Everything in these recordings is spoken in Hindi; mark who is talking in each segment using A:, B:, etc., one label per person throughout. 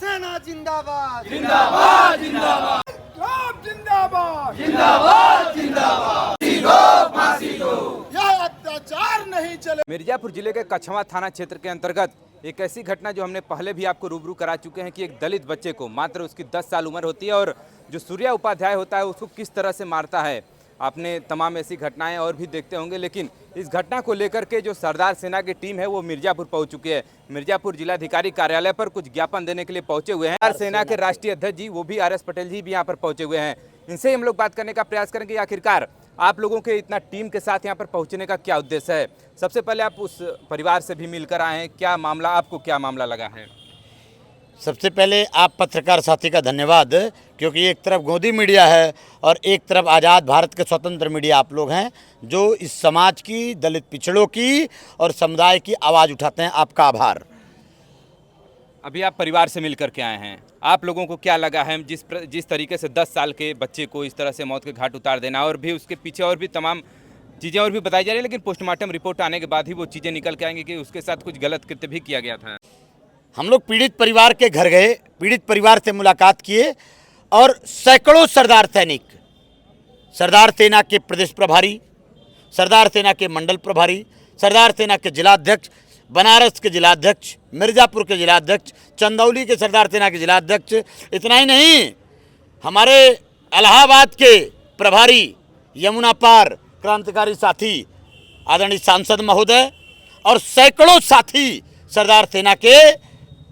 A: सेना जिंदाबाद
B: जिंदाबाद जिंदाबाद
A: इनकलाब जिंदाबाद
B: जिंदाबाद जिंदाबाद फांसी दो।
A: यह अत्याचार नहीं चले।
C: मिर्जापुर जिले के कछवा थाना क्षेत्र के अंतर्गत एक ऐसी घटना जो हमने पहले भी आपको रूबरू करा चुके हैं कि एक दलित बच्चे को, मात्र उसकी 10 साल उम्र होती है, और जो सूर्या उपाध्याय होता है उसको किस तरह से मारता है। आपने तमाम ऐसी घटनाएं और भी देखते होंगे, लेकिन इस घटना को लेकर के जो सरदार सेना की टीम है वो मिर्जापुर पहुंच चुकी है। मिर्जापुर जिलाधिकारी कार्यालय पर कुछ ज्ञापन देने के लिए पहुंचे हुए हैं। सरदार सेना के राष्ट्रीय अध्यक्ष जी, वो भी RS पटेल जी भी यहाँ पर पहुंचे हुए हैं। इनसे हम लोग बात करने का प्रयास करेंगे आखिरकार आप लोगों के इतना टीम के साथ यहाँ पर पहुँचने का क्या उद्देश्य है। सबसे पहले आप उस परिवार से भी मिलकर आए हैं, क्या मामला, आपको क्या मामला लगा है?
D: सबसे पहले आप पत्रकार साथी का धन्यवाद, क्योंकि एक तरफ गोदी मीडिया है और एक तरफ आज़ाद भारत के स्वतंत्र मीडिया आप लोग हैं, जो इस समाज की, दलित पिछड़ों की और समुदाय की आवाज़ उठाते हैं। आपका आभार।
C: अभी आप परिवार से मिलकर के आए हैं, आप लोगों को क्या लगा है जिस तरीके से 10 साल के बच्चे को इस तरह से मौत के घाट उतार देना, और भी उसके पीछे और भी तमाम चीज़ें और भी बताई जा रही है, लेकिन पोस्टमार्टम रिपोर्ट आने के बाद ही वो चीज़ें निकल के आएंगी कि उसके साथ कुछ गलत कृत्य भी किया गया था।
D: हम लोग पीड़ित परिवार के घर गए, पीड़ित परिवार से मुलाकात किए और सैकड़ों सरदार सैनिक, सरदार सेना के प्रदेश प्रभारी, सरदार सेना के मंडल प्रभारी, सरदार सेना के जिलाध्यक्ष, बनारस के जिलाध्यक्ष, मिर्जापुर के जिलाध्यक्ष, चंदौली के सरदार सेना के जिलाध्यक्ष, इतना ही नहीं, हमारे इलाहाबाद के प्रभारी, यमुना पार क्रांतिकारी साथी आदरणीय सांसद महोदय और सैकड़ों साथी सरदार सेना के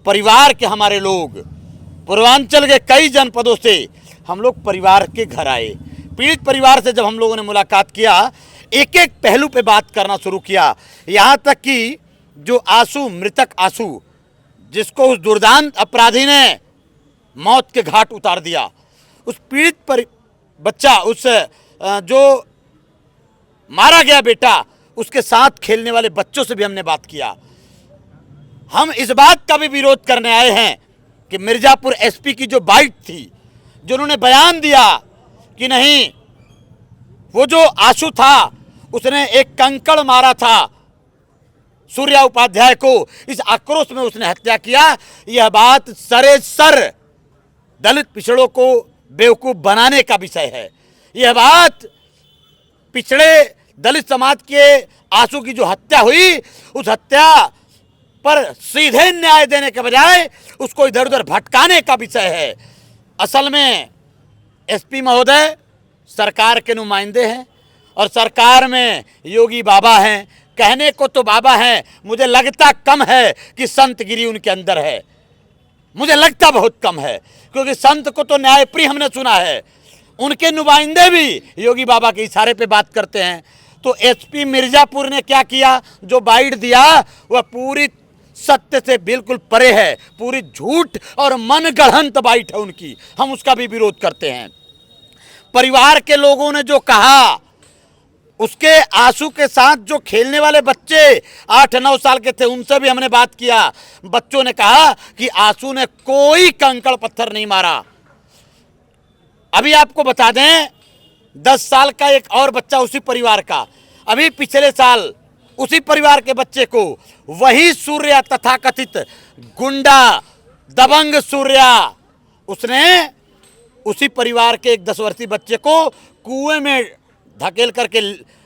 D: परिवार के हमारे लोग, पूर्वांचल के कई जनपदों से हम लोग परिवार के घर आए। पीड़ित परिवार से जब हम लोगों ने मुलाकात किया, एक एक पहलू पे बात करना शुरू किया, यहाँ तक कि जो आंसू, मृतक आंसू, जिसको उस दुर्दांत अपराधी ने मौत के घाट उतार दिया, उस पीड़ित बच्चा, उस जो मारा गया बेटा, उसके साथ खेलने वाले बच्चों से भी हमने बात किया। हम इस बात का भी विरोध करने आए हैं कि मिर्जापुर SP की जो बाइट थी, जो उन्होंने बयान दिया कि नहीं, वो जो आशु था उसने एक कंकड़ मारा था सूर्या उपाध्याय को, इस आक्रोश में उसने हत्या किया। यह बात सरेसर दलित पिछड़ों को बेवकूफ़ बनाने का विषय है। यह बात पिछड़े दलित समाज के आंसू की जो हत्या हुई, उस हत्या पर सीधे न्याय देने के बजाय उसको इधर उधर भटकाने का विषय है। असल में SP महोदय सरकार के नुमाइंदे हैं और सरकार में योगी बाबा हैं। कहने को तो बाबा हैं, मुझे लगता कम है कि संतगिरी उनके अंदर है, मुझे लगता बहुत कम है, क्योंकि संत को तो न्यायप्रिय हमने सुना है, उनके नुमाइंदे भी योगी बाबा के इशारे पे बात करते हैं। तो SP मिर्जापुर ने क्या किया, जो बाइट दिया वह पूरी सत्य से बिल्कुल परे है, पूरी झूठ और मनगढ़ंत बाइट है उनकी। हम उसका भी विरोध करते हैं। परिवार के लोगों ने जो कहा, उसके आंसू के साथ जो खेलने वाले बच्चे 8-9 साल के थे, उनसे भी हमने बात किया। बच्चों ने कहा कि आंसू ने कोई कंकड़ पत्थर नहीं मारा। अभी आपको बता दें, 10 साल का एक और बच्चा उसी परिवार का, अभी पिछले साल उसी परिवार के बच्चे को वही सूर्या, तथाकथित गुंडा दबंग सूर्या, उसने उसी परिवार के एक 10 वर्षीय बच्चे को कुएं में धकेल करके,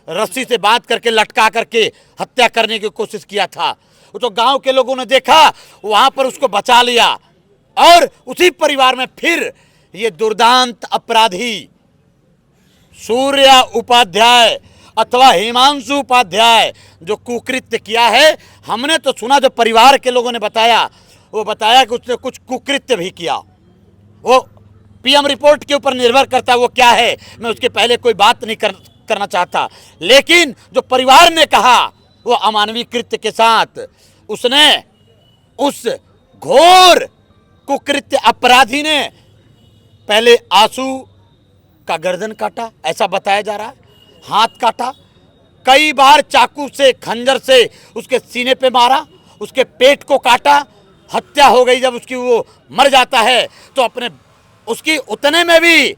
D: रस्सी से बांध करके, लटका करके हत्या करने की कोशिश किया था। वो तो गांव के लोगों ने देखा, वहां पर उसको बचा लिया, और उसी परिवार में फिर ये दुर्दांत अपराधी सूर्या उपाध्याय अथवा हिमांशु उपाध्याय जो कुकृत्य किया है, हमने तो सुना, जो परिवार के लोगों ने बताया, वो बताया कि उसने कुछ कुकृत्य भी किया। वो PM रिपोर्ट के ऊपर निर्भर करता है वो क्या है, मैं उसके पहले कोई बात नहीं करना चाहता, लेकिन जो परिवार ने कहा वो अमानवीय कृत्य के साथ उसने, उस घोर कुकृत्य अपराधी ने पहले आंसू का गर्दन काटा, ऐसा बताया जा रहा है, हाथ काटा, कई बार चाकू से, खंजर से उसके सीने पे मारा, उसके पेट को काटा, हत्या हो गई। जब उसकी वो मर जाता है तो अपने उसकी उतने में भी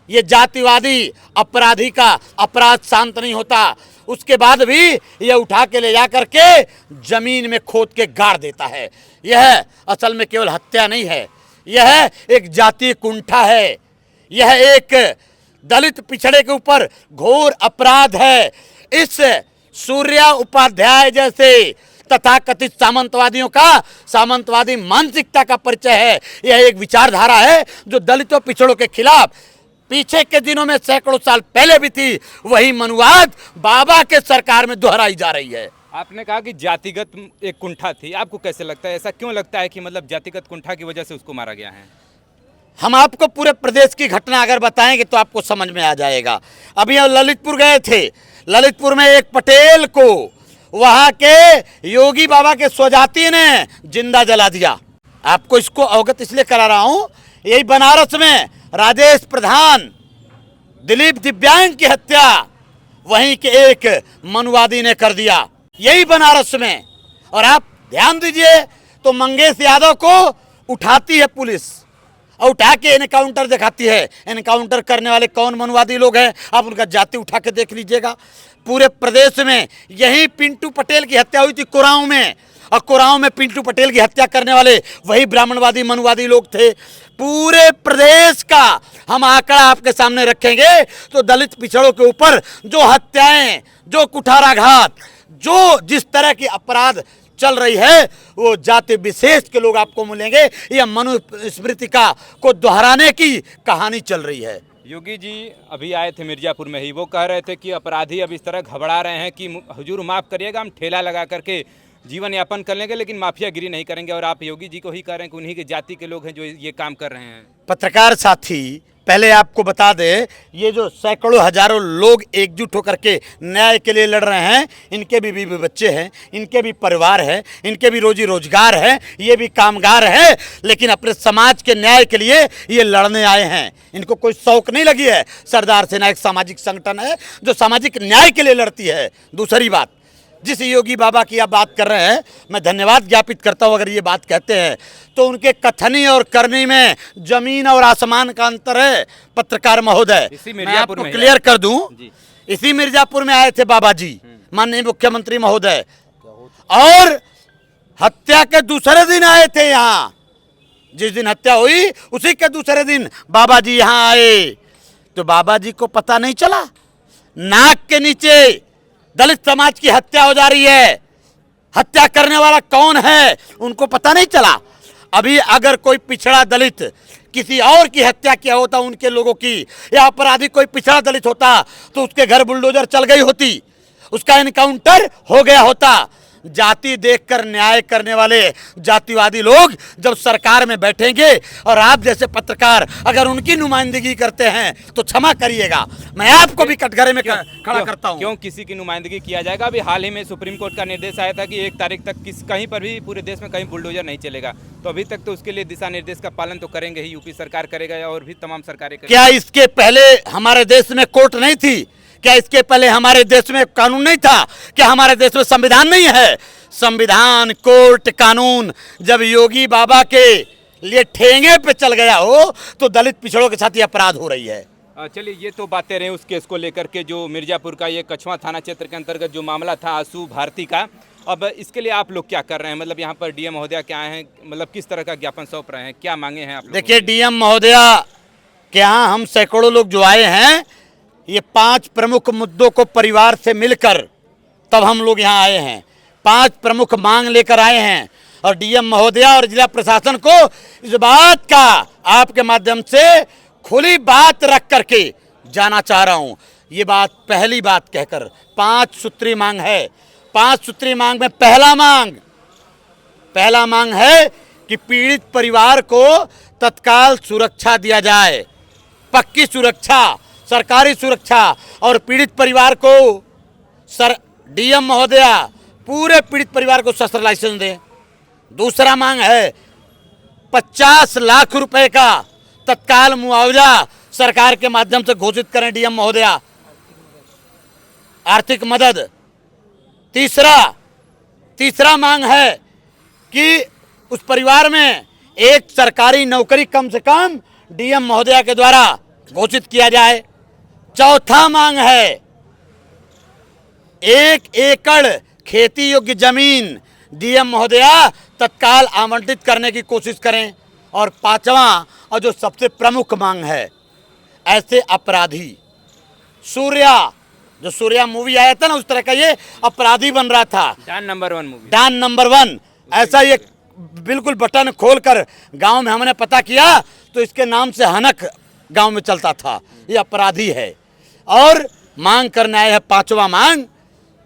D: ये जातिवादी अपराधी का अपराध शांत नहीं होता, उसके बाद भी यह उठा के ले जा करके जमीन में खोद के गाड़ देता है। यह असल में केवल हत्या नहीं है, यह एक जातीय कुंठा है, यह एक दलित पिछड़े के ऊपर घोर अपराध है। इस सूर्या उपाध्याय जैसे तथाकथित सामंतवादियों का सामंतवादी मानसिकता का परिचय है। यह एक विचारधारा है जो दलितों पिछड़ों के खिलाफ पीछे के दिनों में सैकड़ों साल पहले भी थी, वही मनुवाद बाबा के सरकार में दोहराई जा रही है।
C: आपने कहा कि जातिगत एक कुंठा थी, आपको कैसे लगता है, ऐसा क्यों लगता है कि मतलब जातिगत कुंठा की वजह से उसको मारा गया है?
D: हम आपको पूरे प्रदेश की घटना अगर बताएंगे तो आपको समझ में आ जाएगा। अभी हम ललितपुर गए थे, ललितपुर में एक पटेल को वहां के योगी बाबा के स्वजाति ने जिंदा जला दिया। आपको इसको अवगत इसलिए करा रहा हूं, यही बनारस में राजेश प्रधान दिलीप दिव्यांग की हत्या वहीं के एक मनुवादी ने कर दिया, यही बनारस में। और आप ध्यान दीजिए तो मंगेश यादव को उठाती है पुलिस और उठा के एनकाउंटर दिखाती है। एनकाउंटर करने वाले कौन मनुवादी लोग हैं, आप उनका जाति उठा के देख लीजिएगा। पूरे प्रदेश में यही पिंटू पटेल की हत्या हुई थी कुराऊं में, और कुराऊं में पिंटू पटेल की हत्या करने वाले वही ब्राह्मणवादी मनुवादी लोग थे। पूरे प्रदेश का हम आंकड़ा आपके सामने रखेंगे तो दलित पिछड़ों के ऊपर जो हत्याएं, जो कुठाराघात, जो जिस तरह की अपराध चल रही है, वो जाति विशेष के लोग आपको मिलेंगे। यह मनुस्मृति को दोहराने की कहानी चल रही है।
C: योगी जी अभी आए थे मिर्जापुर में ही, वो कह रहे थे कि अपराधी अब इस तरह घबरा रहे हैं कि हुजूर माफ़ करिएगा, हम ठेला लगा करके जीवन यापन कर लेंगे लेकिन माफियागिरी नहीं करेंगे। और आप योगी जी को ही कह रहे हैं कि उन्हीं के जाति के लोग हैं जो ये काम कर रहे हैं।
D: पत्रकार साथी, पहले आपको बता दें, ये जो सैकड़ों हजारों लोग एकजुट होकर के न्याय के लिए लड़ रहे हैं, इनके भी बीवी बच्चे हैं, इनके भी परिवार है, इनके भी रोजी रोजगार है, ये भी कामगार है, लेकिन अपने समाज के न्याय के लिए ये लड़ने आए हैं। इनको कोई शौक नहीं लगी है। सरदार सेना एक सामाजिक संगठन है जो सामाजिक न्याय के लिए लड़ती है। दूसरी बात, जिस योगी बाबा की आप बात कर रहे हैं, मैं धन्यवाद ज्ञापित करता हूं। अगर ये बात कहते हैं तो उनके कथनी और करनी में जमीन और आसमान का अंतर है। पत्रकार महोदय, मैं आपको क्लियर कर दूं, इसी मिर्जापुर में आए थे बाबा जी, माननीय मुख्यमंत्री महोदय, और हत्या के दूसरे दिन आए थे यहाँ। जिस दिन हत्या हुई उसी के दूसरे दिन बाबा जी यहाँ आए। तो बाबा जी को पता नहीं चला, नाक के नीचे दलित समाज की हत्या हो जा रही है, हत्या करने वाला कौन है उनको पता नहीं चला। अभी अगर कोई पिछड़ा दलित किसी और की हत्या किया होता, उनके लोगों की, या अपराधी कोई पिछड़ा दलित होता, तो उसके घर बुलडोजर चल गई होती, उसका एनकाउंटर हो गया होता। जाति देखकर न्याय करने वाले जातिवादी लोग जब सरकार में बैठेंगे और आप जैसे पत्रकार अगर उनकी नुमाइंदगी करते हैं तो क्षमा करिएगा, मैं आपको भी कटघरे में खड़ा करता हूं।
C: क्यों किसी की नुमाइंदगी किया जाएगा? अभी हाल ही में सुप्रीम कोर्ट का निर्देश आया था कि 1 तारीख तक कहीं पर भी पूरे देश में कहीं बुलडोजर नहीं चलेगा। तो अभी तक तो उसके लिए दिशा निर्देश का पालन तो करेंगे ही, यूपी सरकार करेगा और भी तमाम सरकारें करेंगी।
D: क्या इसके पहले हमारे देश में कोर्ट नहीं थी? क्या इसके पहले हमारे देश में कानून नहीं था? क्या हमारे देश में संविधान नहीं है? संविधान, कोर्ट, कानून जब योगी बाबा के लिए ठेंगे पे चल गया हो तो दलित पिछड़ों के साथ ये अपराध हो रही है।
C: चलिए, ये तो बातें रहे उस केस को लेकर के, जो मिर्जापुर का ये कछवा थाना क्षेत्र के अंतर्गत जो मामला था आशु भारती का। अब इसके लिए आप लोग क्या कर रहे हैं? मतलब यहाँ पर डीएम महोदया क्या हैं, मतलब किस तरह का ज्ञापन सौंप रहे हैं, क्या मांगे हैं आप लोग?
D: देखिए, डीएम महोदया के यहाँ हम सैकड़ों लोग जो आए हैं, ये 5 प्रमुख मुद्दों को परिवार से मिलकर तब हम लोग यहाँ आए हैं। 5 प्रमुख मांग लेकर आए हैं और डीएम महोदया और जिला प्रशासन को इस बात का आपके माध्यम से खुली बात रख करके जाना चाह रहा हूँ। ये बात पहली बात कहकर 5 सूत्री मांग है। 5 सूत्री मांग में पहला मांग है कि पीड़ित परिवार को तत्काल सुरक्षा दिया जाए, पक्की सुरक्षा, सरकारी सुरक्षा, और पीड़ित परिवार को डीएम महोदया पूरे पीड़ित परिवार को शस्त्र लाइसेंस दें। दूसरा मांग है 50 लाख रुपए का तत्काल मुआवजा सरकार के माध्यम से घोषित करें डीएम महोदया, आर्थिक मदद। तीसरा मांग है कि उस परिवार में एक सरकारी नौकरी कम से कम डीएम महोदया के द्वारा घोषित किया जाए। चौथा मांग है 1 एकड़ खेती योग्य जमीन डीएम महोदया तत्काल आवंटित करने की कोशिश करें। और पांचवा और जो सबसे प्रमुख मांग है, ऐसे अपराधी सूर्या, जो सूर्या मूवी आया था ना, उस तरह का ये अपराधी बन रहा था।
C: Don number 1 movie,
D: Don number 1 ऐसा ये बिल्कुल बटन खोलकर गांव में हमने पता किया तो इसके नाम से हनक गांव में चलता था। ये अपराधी है और मांग करने आए हैं पांचवा मांग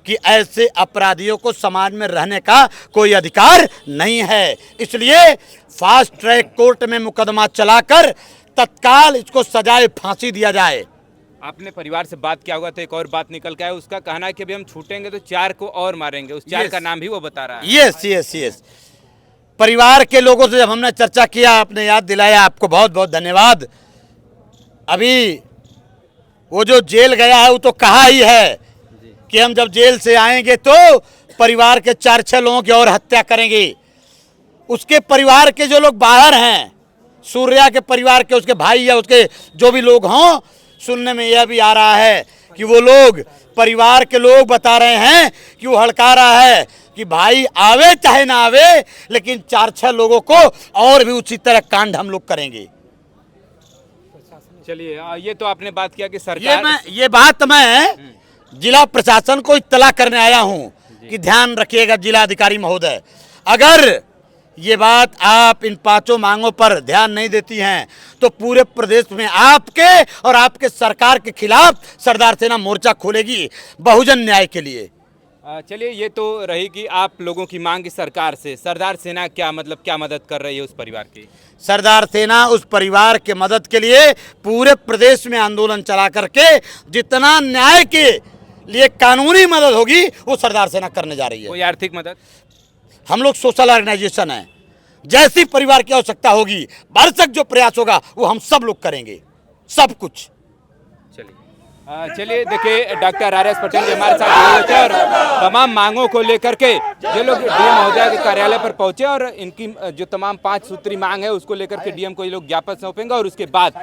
D: कि ऐसे अपराधियों को समाज में रहने का कोई अधिकार नहीं है, इसलिए फास्ट ट्रैक कोर्ट में मुकदमा चलाकर तत्काल इसको सजाए फांसी दिया जाए।
C: आपने परिवार से बात किया होगा तो एक और बात निकल के आया, उसका कहना है कि अभी हम छूटेंगे तो 4 को और मारेंगे। उस 4 का नाम भी वो बता रहा है।
D: यस। परिवार के लोगों से जब हमने चर्चा किया, आपने याद दिलाया, आपको बहुत बहुत धन्यवाद। अभी वो जो जेल गया है वो तो कहा ही है कि हम जब जेल से आएंगे तो परिवार के 4-6 लोगों की और हत्या करेंगे। उसके परिवार के जो लोग बाहर हैं, सूर्या के परिवार के, उसके भाई या उसके जो भी लोग हों, सुनने में यह भी आ रहा है कि वो लोग, परिवार के लोग बता रहे हैं कि वो हड़का रहा है कि भाई आवे चाहे ना आवे, लेकिन 4-6 लोगों को और भी उसी तरह कांड हम लोग करेंगे।
C: चलिए, ये तो आपने बात किया कि सरकार,
D: ये बात मैं जिला प्रशासन को इत्तला करने आया हूं कि ध्यान रखिएगा जिला अधिकारी महोदय, अगर ये बात आप इन 5 मांगों पर ध्यान नहीं देती हैं तो पूरे प्रदेश में आपके और आपके सरकार के खिलाफ सरदार सेना मोर्चा खोलेगी बहुजन न्याय के लिए।
C: चलिए, ये तो रही कि आप लोगों की मांग सरकार से। सरदार सेना क्या मदद कर रही है उस परिवार की?
D: सरदार सेना उस परिवार के मदद के लिए पूरे प्रदेश में आंदोलन चला करके जितना न्याय के लिए कानूनी मदद होगी वो सरदार सेना करने जा रही है।
C: कोई आर्थिक मदद? हम
D: लोग सोशल ऑर्गेनाइजेशन है, जैसी परिवार की आवश्यकता होगी, भरसक जो प्रयास होगा वो हम सब लोग करेंगे, सब कुछ।
C: चलिए देखिए, डॉक्टर आर एस पटेल जी हमारे साथ जुड़े थे और तमाम मांगों को लेकर के ये लोग डीएम महोदय के कार्यालय पर पहुंचे और इनकी जो तमाम 5 सूत्री मांग है उसको लेकर के डीएम को ये लोग ज्ञापन सौंपेंगे और उसके बाद